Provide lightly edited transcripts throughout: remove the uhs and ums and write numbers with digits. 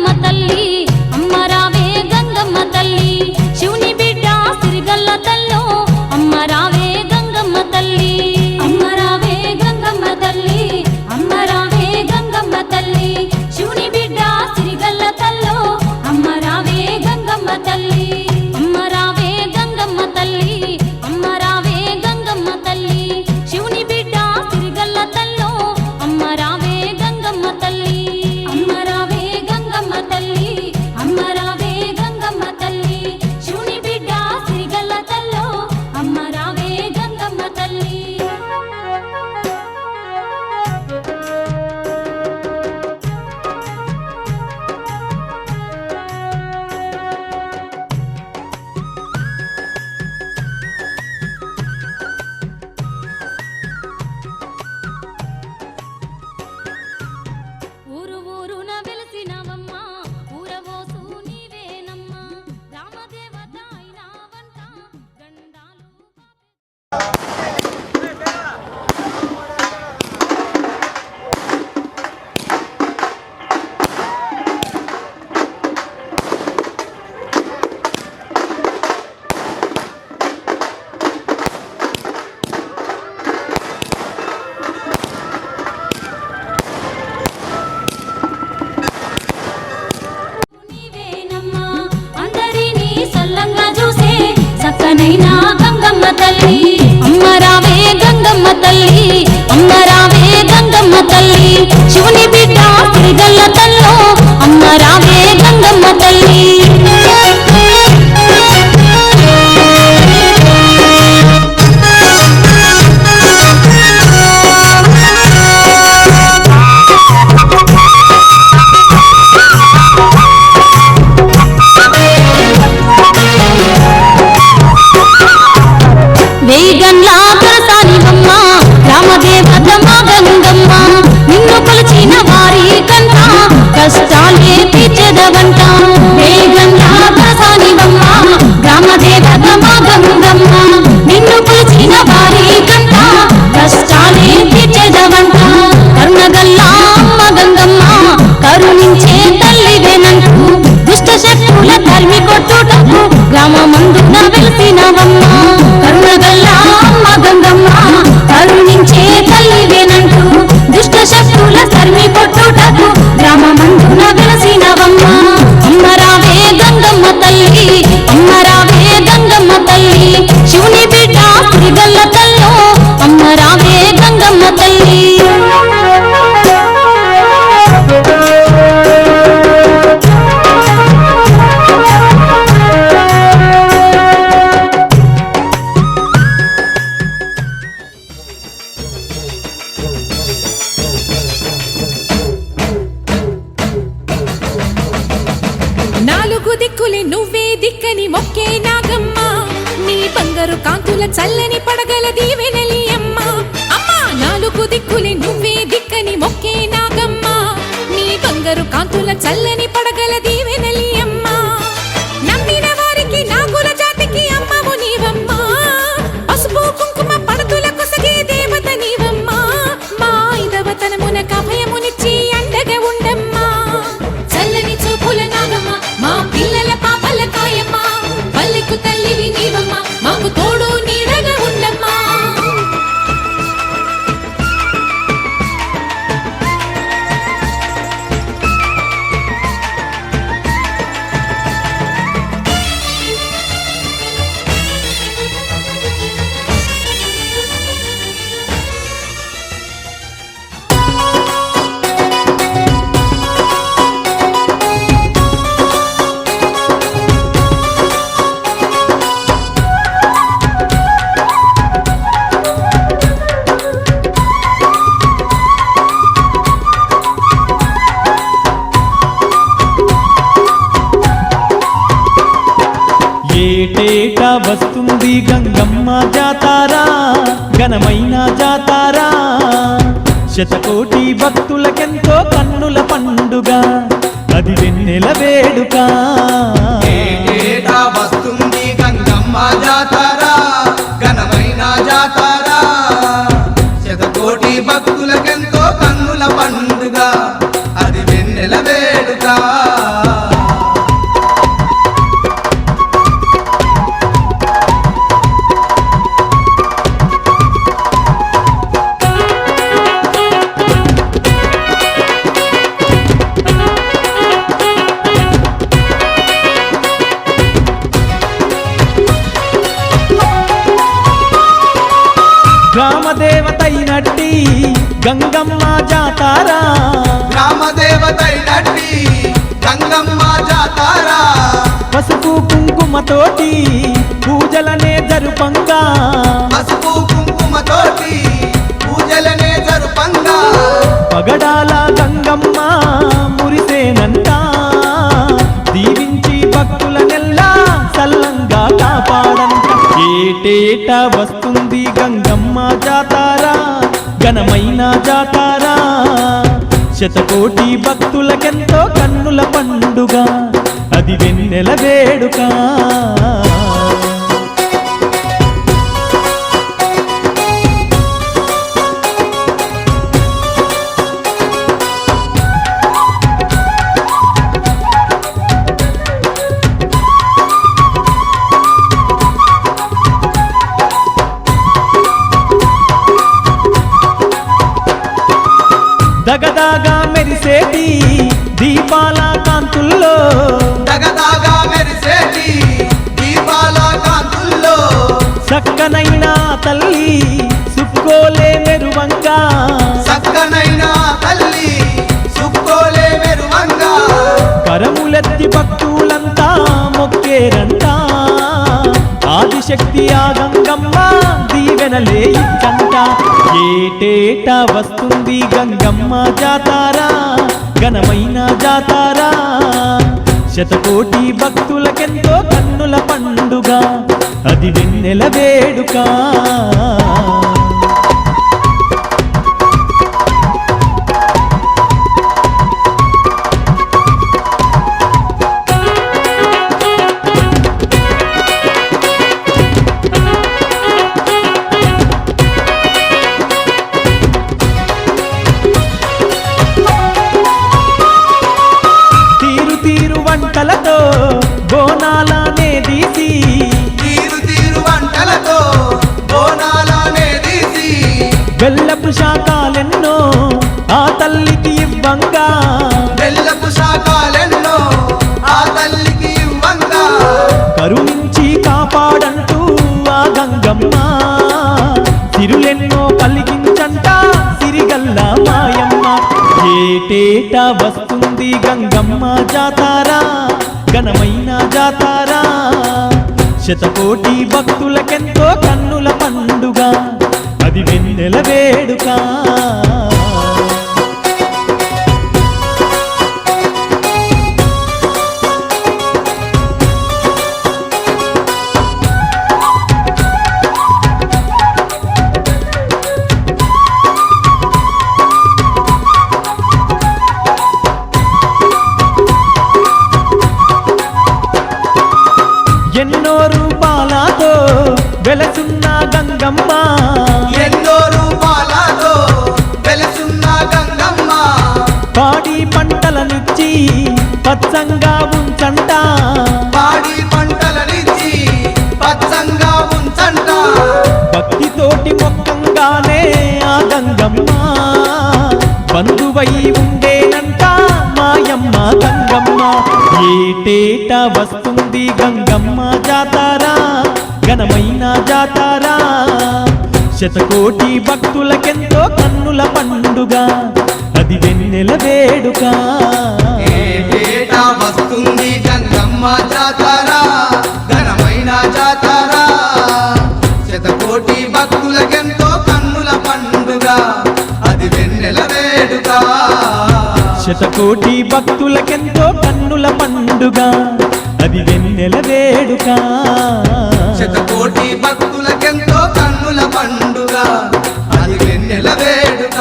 గంగమ్మ తల్లి అమ్మ రావే గంగమ్మ తల్లి శివుని బిడ్డ సిరిగల్ల తల్లో అమ్మ రావే గంగమ్మ తల్లి అమ్మ రావే గంగమ్మ తల్లి అమ్మ రావే గంగమ్మ తల్లి శివుని బిడ్డ సిరిగల్ల తల్లో అమ్మ రావే గంగమ్మ తల్లి అమ్మ రావే గంగమ్మ తల్లి అమ్మ రావే గంగమ్మ తల్లి శివుని బిడ్డ సిరిగల్ల తల్లో అమ్మ రావే గంగమ్మ తల్లి అమ్మ రావే గంగమ్మ తల్లి అమ్మ రావే గంగమ్మ తల్లి శివుని బిడ్డ సిరిగల్ల తల్లో అమ్మ రావే గంగమ్మ తల్లి ఊరు ఊరున వెలిసినవమ్మ ఊరవోసు నీవేనమ్మ రామదేవత అయినావంట గండాలు నీవేనమ్మా అందరినీ సల్లంగా చూసే సక్కనైనా గంగమ్మ తల్లి అమ్మ రావే గంగమ్మ తల్లి అమ్మ రావే గంగమ్మ తల్లి శివుని బిడ్డ సిరిగల్ల తల్లో అమ్మ రావే గంగమ్మ తల్లి వేగంలా దొరసానివమ్మ రామదేవత మా గంగమ్మ నిన్ను కొలిచిన వారి కంట కష్టాలే తీర్చెదవంట వేగంలా దొరసానివమ్మ రామదేవత మా గంగమ్మ నిన్ను కొలిచిన వారి కంట కష్టాలే తీర్చెదవంట కరుణగల్లా అమ్మ గంగమ్మ కరుణించే తల్లివేనంటూ దుష్ట శక్తుల తరిమి కొట్టుటకు గ్రామమందున వెలిసినవమ్మ కరుణగల్లా అమ్మ గంగమ్మ కరుణించే తల్లివేనంటూ దుష్ట శక్తుల తరిమి కొట్టుటకు గ్రామమందున వెలిసినవమ్మ అమ్మ రావే గంగమ్మ తల్లి అమ్మ రావే గంగమ్మ తల్లి శివుని బిడ్డ సిరిగల్ల తల్లో అమ్మ రావే గంగమ్మ తల్లి నాలుగు దిక్కులే నువ్వే దిక్కని మొక్కే నాగమ్మ నీ బంగారు కాంతుల చల్లని పడగల దీవెనలి అమ్మ అమ్మా నాలుగు దిక్కులే నువ్వే దిక్కని మొక్కే నాగమ్మ నీ బంగారు కాంతుల చల్లని పడగల దీవెనలి అమ్మ నమ్మిన వారికి నాగుల జాతికి అమ్మవు నీవమ్మ పసుపు కుంకుమ పడతుల కొసగే దేవత నీవమ్మ మా ఐదవతనమున కభయమునిచ్చి అండగా ఉండమ్మా చల్లని చూపుల నాగమ్మ మా పిల్లల పాపల కాయమ్మ పల్లెకు తల్లివి నీవమ్మ మాకు తోడు నీడగా ఉండమ్మా ఏటేటా వస్తుంది గంగమ్మ జాతారా ఘనమైన జాతారా శతకోటి భక్తులకెంతో కన్నుల పండుగ అది వెన్నెల వేడుక ఏటేటా వస్తుంది గంగమ్మ జాతారా ఘనమైన జాతారా శతకోటి భక్తులకెంతో కన్నుల పండుగ అది వెన్నెల వేడుక గంగమ్మ జాతారా గ్రామ దేవతైనట్టి గంగమ్మ జాతారా పసుపు కుంకుమతోటి పూజలనే జరుపంగా పసుపు కుంకుమతోటి పూజలనే జరుపంగా పగడాల గంగమ్మ మురిసేనంట దీవించి భక్తులనెల్లా సల్లంగా కాపాడంట ఏటేట వస్తుంది గంగమ్మ జాతారా ఘనమైన జాతారా శతకోటి భక్తులకెంతో కన్నుల పండుగ అది వెన్నెల వేడుక దగదాగా మెరిసేటి దీపాల కాంతుల్లో దగదాగా మెరిసేటి దీపాల కాంతుల్లో చక్కనైన తల్లి సుక్కోలే మెరువంగా చక్కనైన తల్లి సుక్కోలే మెరువంగా కరములెత్తి భక్తులంతా మొక్కేరంట ఆదిశక్తి ఆ గంగమ్మ దీవెనలే ఇచ్చంట ఏటేట వస్తుంది గంగమ్మ జాతారా ఘనమైన జాతారా శతకోటి భక్తులకెంతో కన్నుల పండుగ అది వెన్నెల వేడుక వంటలతో బోనాలనే తీసి తీరు తీరు వంటలతో బోనాలనే తీసి బెల్లపు శాఖలెన్నో ఆ తల్లికి ఇవ్వంగా బెల్లపు శాఖలెన్నో ఆ తల్లికి ఇవ్వంగా కరుణించి కాపాడంటూ ఆ గంగమ్మ సిరులెన్నో కలిగించంట సిరిగల్ల మాయమ్మ ఏటేట వస్తుంది గంగమ్మ జాతారా ఘనమైన జాతారా శతకోటి భక్తులకెంతో కన్నుల పండుగ అది వెన్నెల వేడుక ఎన్నో రూపాలతో వెలసున్న గంగమ్మ ఎన్నో రూపాలతో వెలసున్న గంగమ్మ పాడి పంటలనిచ్చి పచ్చంగా ఉంచంట పాడి పంటలనిచ్చి పచ్చంగా ఉంచంట భక్తితోటి మొక్కంగానే ఆ గంగమ్మ బంధువై ఉండేనంట మాయమ్మ గంగమ్మ ఏటేట వస్తుంది గంగమ్మ జాతారా ఘనమైన జాతారా శతకోటి భక్తులకెంతో కన్నుల పండుగ అది వెన్నెల వేడుక ఏటేటా వస్తుంది గంగమ్మ జాతారా ఘనమైన జాతారా శతకోటి భక్తులకెంతో కన్నుల పండుగ అది వెన్నెల వేడుక శతకోటి భక్తులకెంతో కన్నుల పండుగ అది వెన్నెల వేడుక శతకోటి భక్తులకెంతో కన్నుల పండుగ అది వెన్నెల వేడుక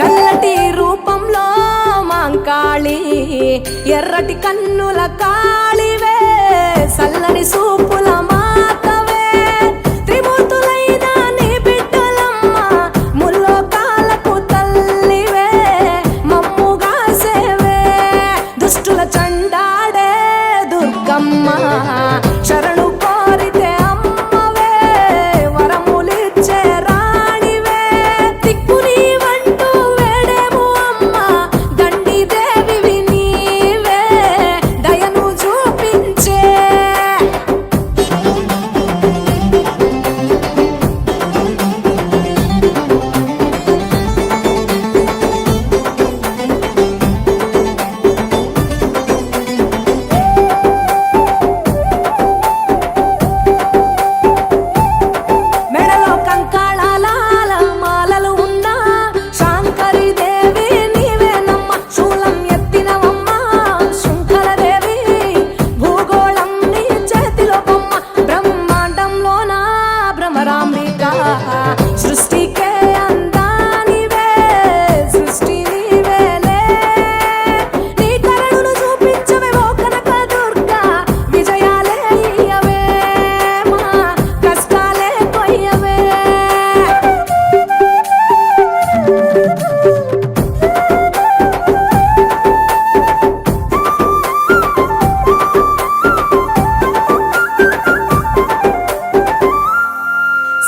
నల్లటి రూపంలో మాంకాళి ఎర్రటి కన్నుల కాళివే సల్లని సూపుల మాతవే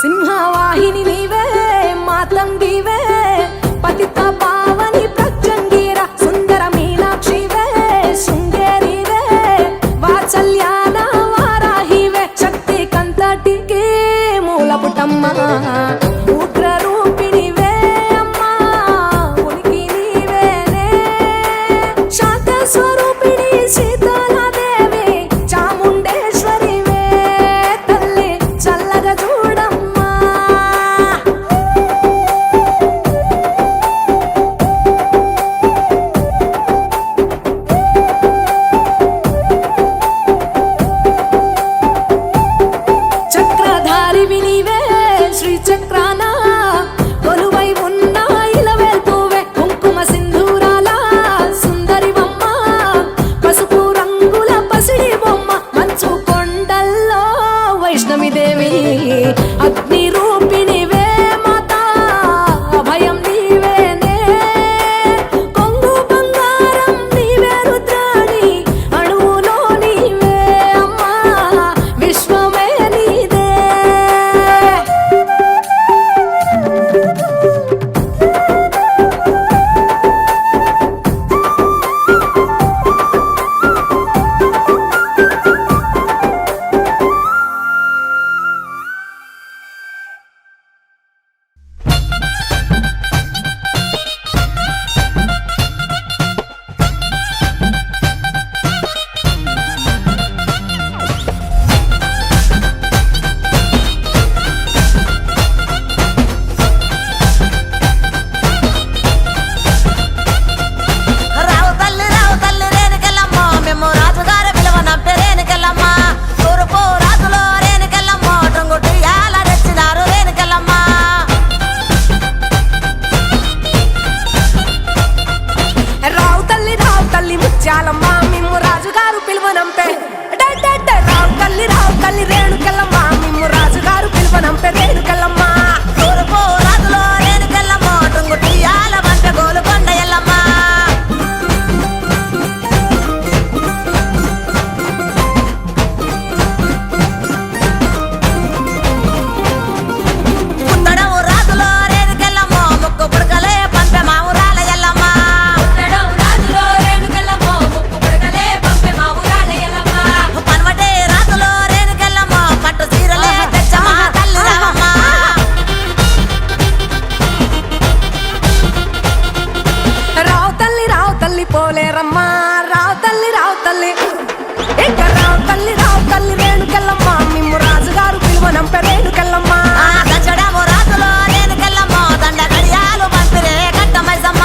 సింహవాహిని నీవే మాతంగివే పతిత పావని ప్రత్యంగిర సుందర మీనాక్షివే శృంగేరివే వాత్సల్యాన వారాహివే శక్తి కంతటికి మూలపుటమ్మ ఉగ్ర రూపిణివే అమ్మా ఉనికి నీవేనే శాంత స్వరూపిణి సీతాలదేవి చాముండేశ్వరివే తల్లి చల్లగా చూడమ్మా చక్రధారివి నీవే శ్రీచక్రాన కొలువై ఉన్న ఇలవేల్పువే కుంకుమ సింధూరాల సుందరివమ్మ పసుపు రంగుల పసిడి బొమ్మ మంచు కొండల్లో వైష్ణవిదేవి అగ్ని రూపిణివే మాతా అభయం నీవేనే కొంగు బంగారం నీవే రుద్రాణి అణువులో నీవే అమ్మా విశ్వమే నీదే రావు తల్లి రేణుకెళ్ళమ్మ మేము రాజుగారి పిలువనంపే రేణుకెళ్ళమ్మ తూర్పు రాజులో రేణుకెళ్ళమ్మ టొంగుటు యాల తెచ్చినారు రేణుకెళ్ళమ్మ రావు తల్లి ముత్యాలమ్మ మిమ్ము రాజుగారు పిలువనంపే రావు తల్లి రేణుకెళ్ళమ్మ మిమ్ము రాజుగారు పిలువనంపే రేణుకెళ్ళమ్మ తూర్పు రాజులో రేణుకెళ్ళమ్మ టొంగుటు యాల వంట గోలుకొండ ఎల్లమ్మ పుత్తడము రాజులో రేణుకెళ్ళమ్మ ముక్కు పుడకలే పంపె మా ఊరాల ఎల్లమ్మ పనవటే రాజులో రేణుకెళ్ళమ్మ పట్టు చీరలే తెచ్చమ్మ తల్లి రావమ్మ రావు తల్లి పోలేరమ్మ రావు తల్లి ఇక రావు తల్లి రేణుకెళ్ళమ్మ మిమ్ము రాజుగారు పిలువనంపే రేణుకెళ్ళమ్మ దంచడము రాజులో రేణుకెళ్ళమ్మ దండ గడియాలు పంపిరే కట్టమైసమ్మ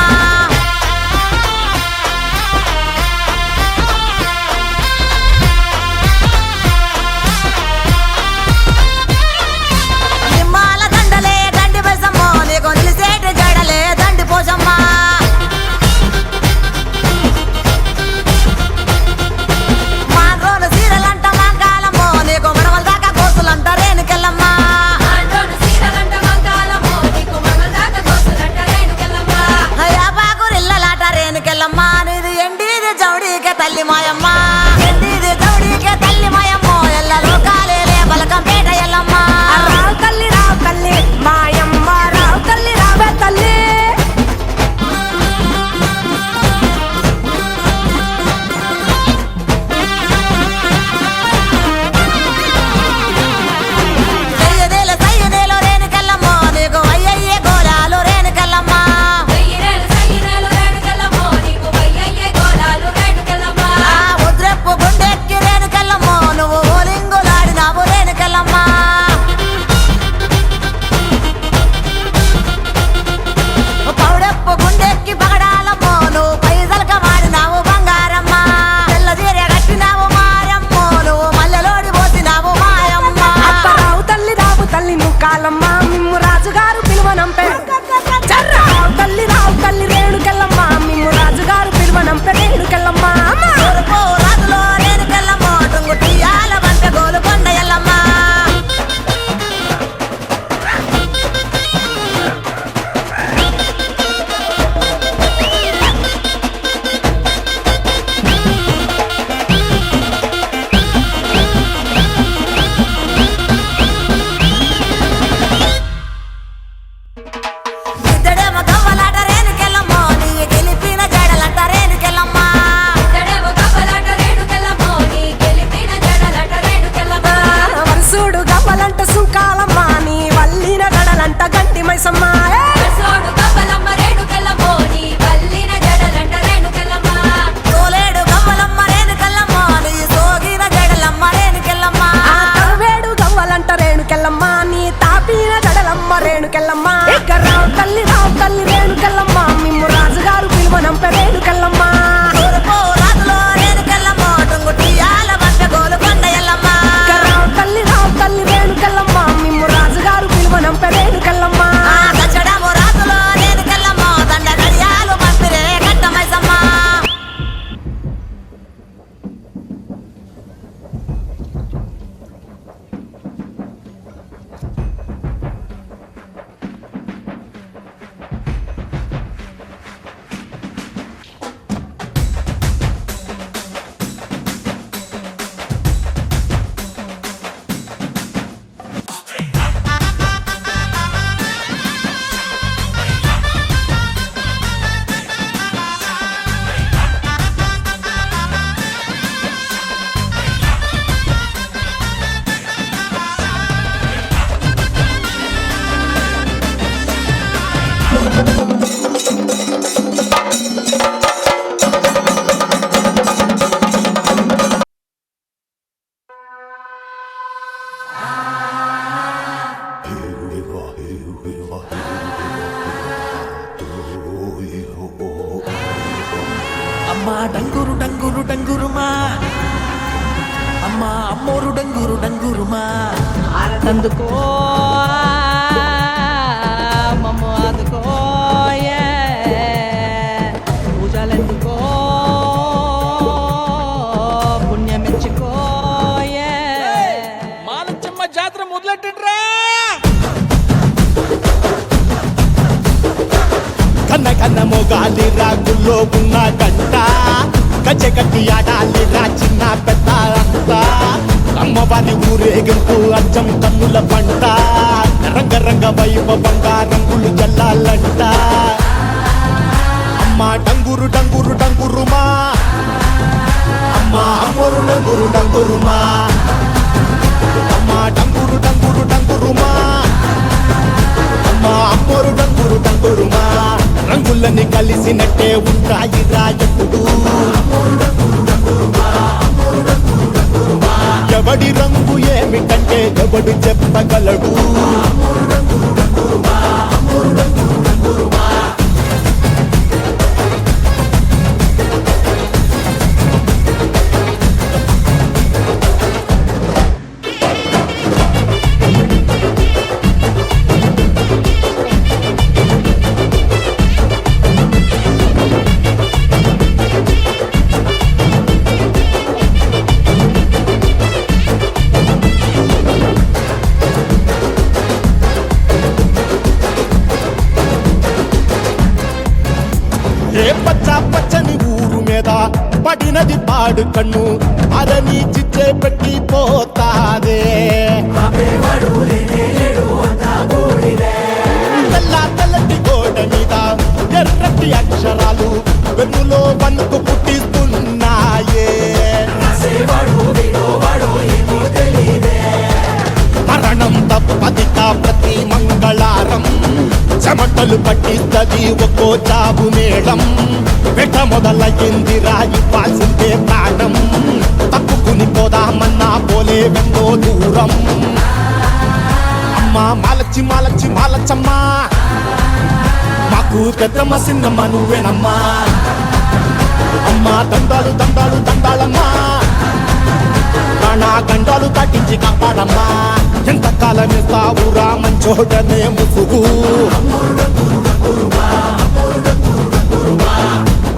నిమ్మాల దండలే దండి పైసమ్మ నీకు నిలిసేటి జడలే దండి పోసమ్మ మాండ్రోలు సీరలంట మాంకాలమ్మో నీకు మడవల దాకా కోసులంట రేణుకెళ్ళమ్మ అమ్మా డంగురు డంగురు డంగురుమా అమ్మా అమ్మోరు డంగురు డంగురుమా అందుకో మమ్మ అందుకో పూజలందుకో పుణ్యమెచ్చుకో మాలచ్చమ్మ జాతర మొదలెట్టండ్రా కన్న కన్న మొగాలి రాగుల్లో ఉన్న గంట గజ్జె కట్టి ఆడాలి రా చిన్న పెద్ద అంతా అమ్మవారి ఊరేగింపు అచ్చం కన్నుల పంట రంగరంగ వైభవంగా రంగులు జల్లాలంట అమ్మ డంగురు డంగురు డంగురుమా అమ్మ అమ్మోరు డంగురు డంగురుమా అమ్మ డంగురు డంగురు డంగురుమా అమ్మ అమ్మోరు డంగురు డంగురుమా రంగులని కలిసినట్టే ఉంటాయి రాయకుడు ఎవడి రంగు ఏమిటంటే ఎవడు చెప్పగలడు ఏ పచ్చ పచ్చని ఊరు మీద పడినది పాడు కన్ను అదని చిచ్చే పెట్టి పోతాదే తెల్ల తెల్లటి గోడ మీద ఎర్రటి అక్షరాలు వెన్నులో వణుకు పుట్టిస్తున్నాయే మరణం తప్పదిక ప్రతి మంగళారం చెమటలు పట్టిస్తది ఒక్కో చాబు మేళం వెట మొదలయ్యింది రాయివ్వాల్సిందే ప్రాణం తప్పుకుని పోదామన్నా పోలే వెన్నో దూరం అమ్మా మాలచ్చి మాలచ్చి మాలచ్చమ్మా మాకు పెద్దమ్మ సిన్నమ్మ నువ్వేనమ్మా అమ్మా దండాలు దండాలు దండాలమ్మా ప్రాణా గండాలు తట్టించి కాపాడమ్మా ఎంతకాలం ఇస్తావురా మంచోడనే ముసుగు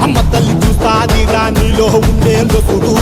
అమ్మ తల్లి చూస్తాదిరా నీలో ఉండే లొసుడు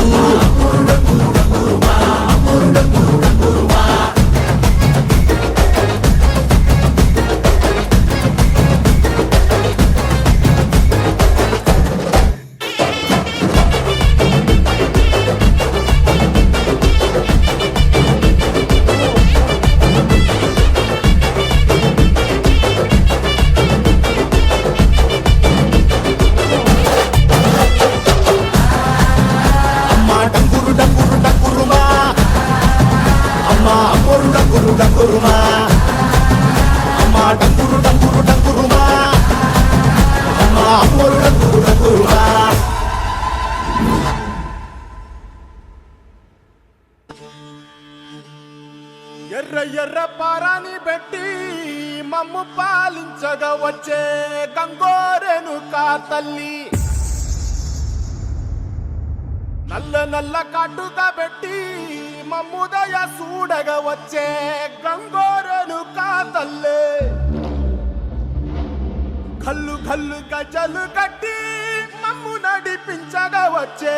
ఎర్ర ఎర్ర పారాని పెట్టి మమ్ము పాలించగా వచ్చే గంగోరెను కా తల్లి నల్ల నల్ల కాటుగా పెట్టి మమ్ముదయ చూడగా వచ్చే గంగోరెను కా తల్లి కల్లు కల్లు గజలు కట్టి మమ్ము నడిపించగా వచ్చే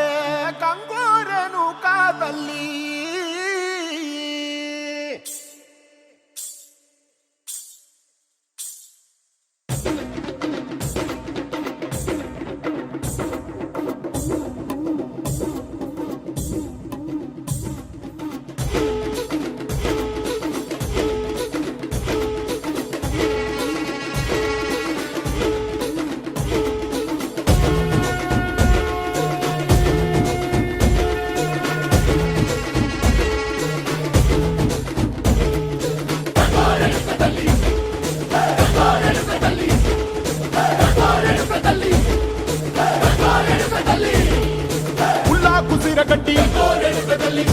గంగోరెను కా తల్లి కట్టి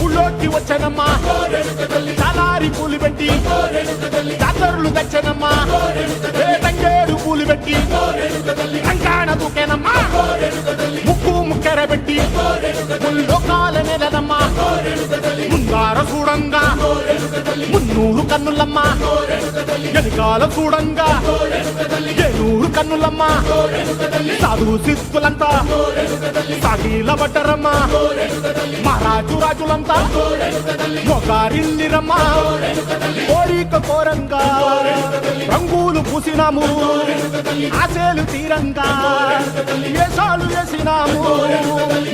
ఊళ్ళోకి వచ్చనమ్మా చాలారి పూలు పెట్టి జాతరులు తెచ్చనమ్మా తంగేడు పూలు పెట్టి కంకాణ దూకేనమ్మా ముక్కు ముక్కెర పెట్టి ముల్లోకాల నెలదమ్మ ముందార చూడంగా మున్నూరు కన్నులమ్మ వెనకాల చూడంగా ఏనూరు కన్నులమ్మ సాధు శిస్తులంతా సాగిల బట్టరమ్మ మహారాజు రాజులంతా మొగారిల్లిరమ్మ కోరిక కోరంగా రంగులు పూసినాము ఆశలు తీరంగా వేషాలు వేసినాము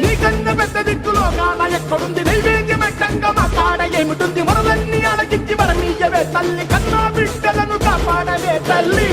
నీకన్నా పెద్ద దిక్కులో కాన ఎక్కడుంది నైవేద్యం పెట్టంగా మా కాడ ఏమిటుంది మనలన్నీ అలకించి మరణీయవే తల్లి కన్నా బిడ్డలను కాపాడవే తల్లి